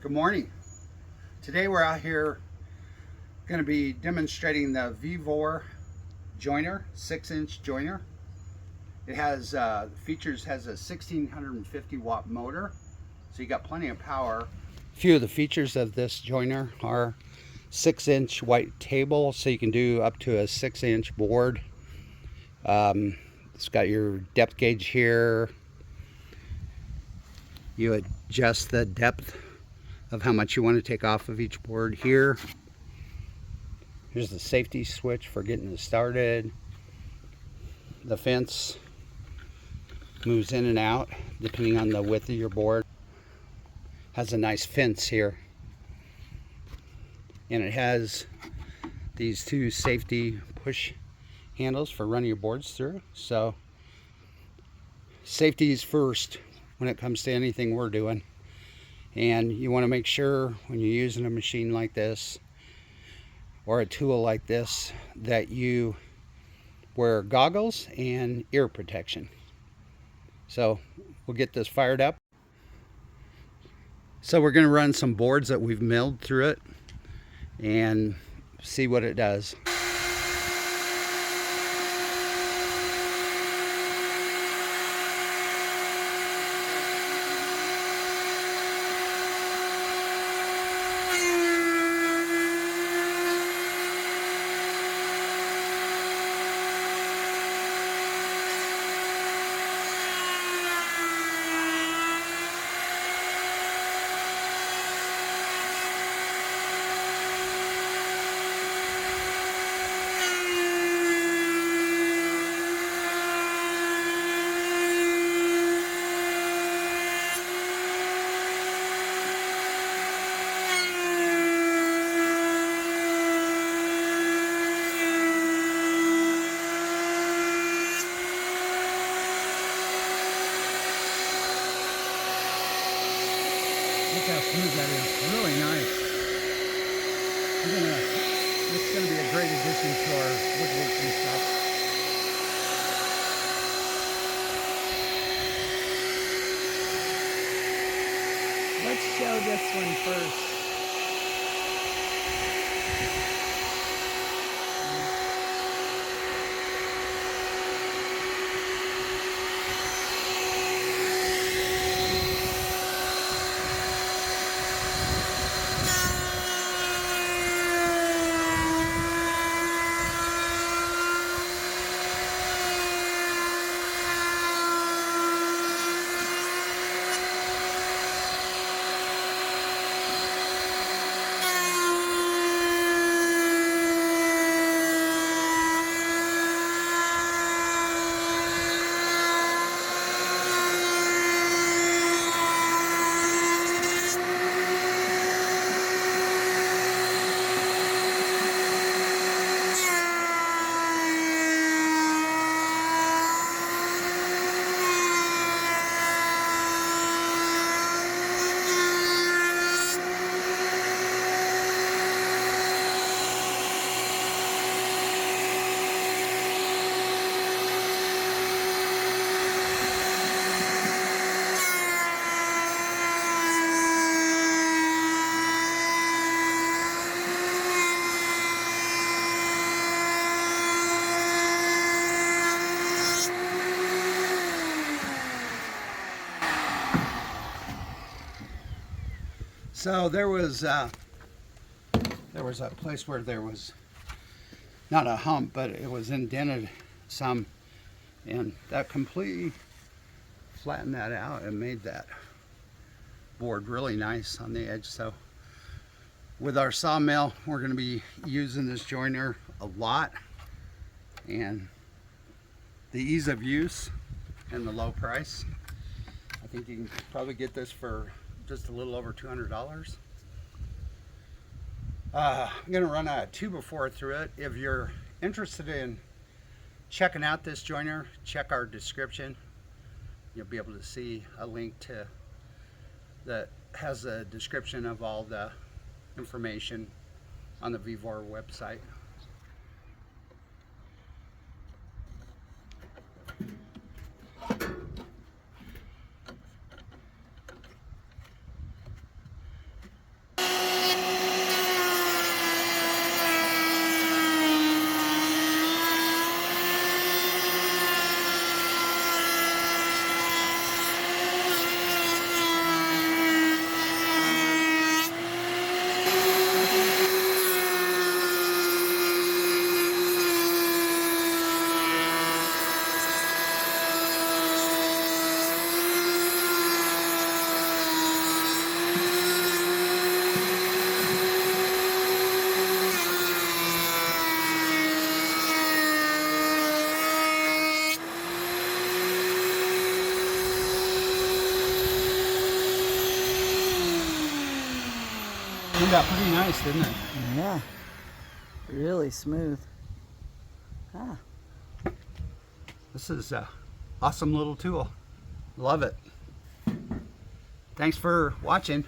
Good morning. Today we're out here going to be demonstrating the Vevor joiner, 6-inch joiner. It has features has a 1650 watt motor, so you got plenty of power. A few of the features of this joiner are 6-inch white table, so you can do up to a 6-inch board. It's got your depth gauge here. You adjust the depth of how much you want to take off of each board here. Here's the safety switch for getting it started. The fence moves in and out depending on the width of your board. Has a nice fence here, and it has these two safety push handles for running your boards through. So safety is first when it comes to anything we're doing. And you want to make sure when you're using a machine like this or a tool like this that you wear goggles and ear protection. So we'll get this fired up. So we're going to run some boards that we've milled through it and see what it does. Look how smooth that is. Really nice. It's going to be a great addition to our woodworking shop. Let's show this one first. So there was a place where there was not a hump, but it was indented some, and that completely flattened that out and made that board really nice on the edge. So with our sawmill, we're going to be using this joiner a lot, and the ease of use and the low price, I think you can probably get this for just a little over $200. I'm going to run a 2x4 through it. If you're interested in checking out this joiner, check our description. You'll be able to see a link to that has a description of all the information on the Vevor website. Turned out pretty nice, didn't it? Yeah. Really smooth. Ah. This is a awesome little tool. Love it. Thanks for watching.